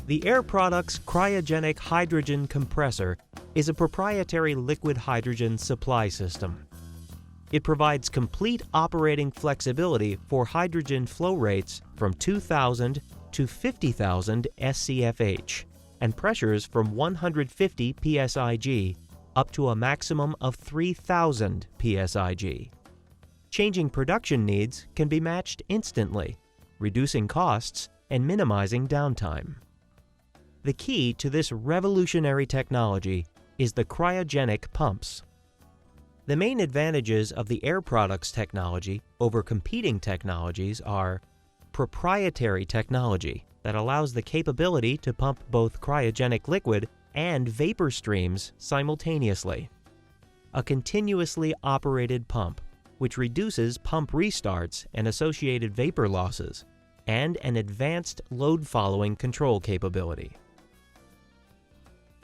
The Air Products Cryogenic Hydrogen Compressor is a proprietary liquid hydrogen supply system. It provides complete operating flexibility for hydrogen flow rates from 2,000 to 50,000 scfh and pressures from 150 psig up to a maximum of 3,000 psig. Changing production needs can be matched instantly, reducing costs and minimizing downtime. The key to this revolutionary technology is the cryogenic pumps. The main advantages of the Air Products technology over competing technologies are proprietary technology that allows the capability to pump both cryogenic liquid and vapor streams simultaneously, a continuously operated pump which reduces pump restarts and associated vapor losses, and an advanced load-following control capability.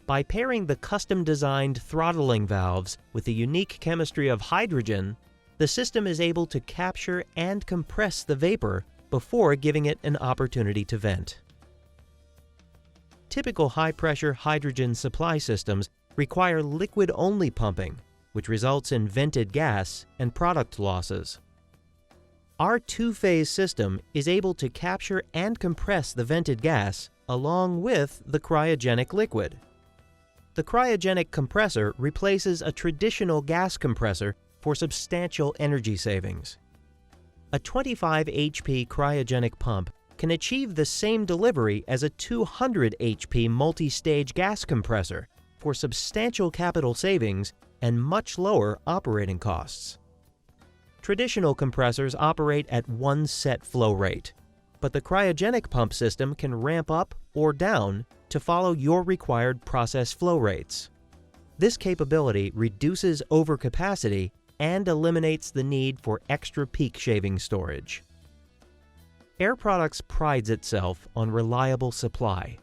By pairing the custom-designed throttling valves with the unique chemistry of hydrogen, the system is able to capture and compress the vapor before giving it an opportunity to vent. Typical high-pressure hydrogen supply systems require liquid-only pumping, which results in vented gas and product losses. Our two-phase system is able to capture and compress the vented gas along with the cryogenic liquid. The cryogenic compressor replaces a traditional gas compressor for substantial energy savings. A 25 HP cryogenic pump can achieve the same delivery as a 200 HP multi-stage gas compressor for substantial capital savings and much lower operating costs. Traditional compressors operate at one set flow rate, but the cryogenic pump system can ramp up or down to follow your required process flow rates. This capability reduces overcapacity and eliminates the need for extra peak shaving storage. Air Products prides itself on reliable supply.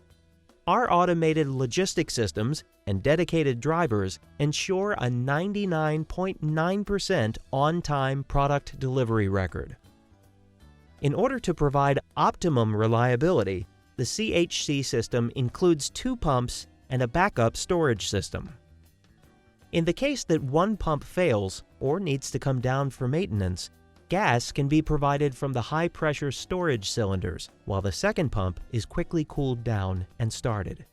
Our automated logistics systems and dedicated drivers ensure a 99.9% on-time product delivery record. In order to provide optimum reliability, the CHC system includes 2 pumps and a backup storage system. In the case that one pump fails or needs to come down for maintenance, gas can be provided from the high-pressure storage cylinders while the second pump is quickly cooled down and started.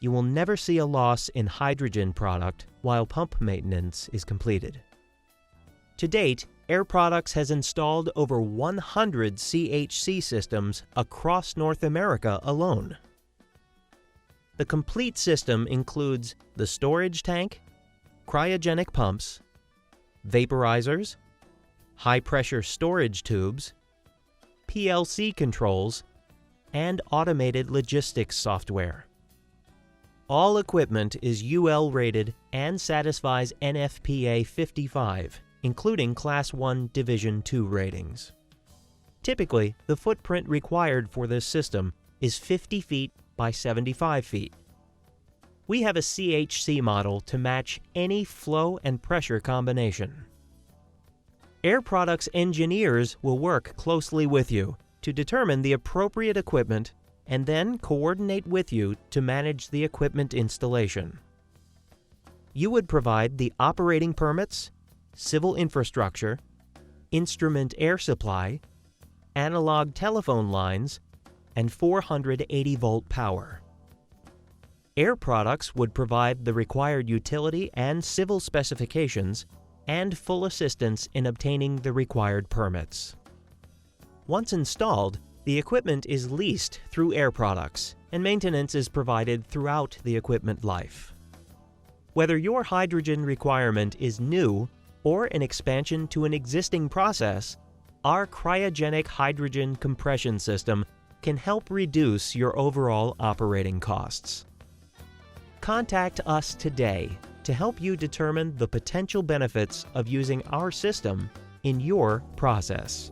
You will never see a loss in hydrogen product while pump maintenance is completed. To date, Air Products has installed over 100 CHC systems across North America alone. The complete system includes the storage tank, cryogenic pumps, vaporizers, high-pressure storage tubes, PLC controls, and automated logistics software. All equipment is UL rated and satisfies NFPA 55, including Class 1 Division 2 ratings. Typically, the footprint required for this system is 50 feet by 75 feet. We have a CHC model to match any flow and pressure combination. Air Products engineers will work closely with you to determine the appropriate equipment and then coordinate with you to manage the equipment installation. You would provide the operating permits, civil infrastructure, instrument air supply, analog telephone lines, and 480-volt power. Air Products would provide the required utility and civil specifications and full assistance in obtaining the required permits. Once installed, the equipment is leased through Air Products, and maintenance is provided throughout the equipment life. Whether your hydrogen requirement is new or an expansion to an existing process, our cryogenic hydrogen compression system can help reduce your overall operating costs. Contact us today to help you determine the potential benefits of using our system in your process.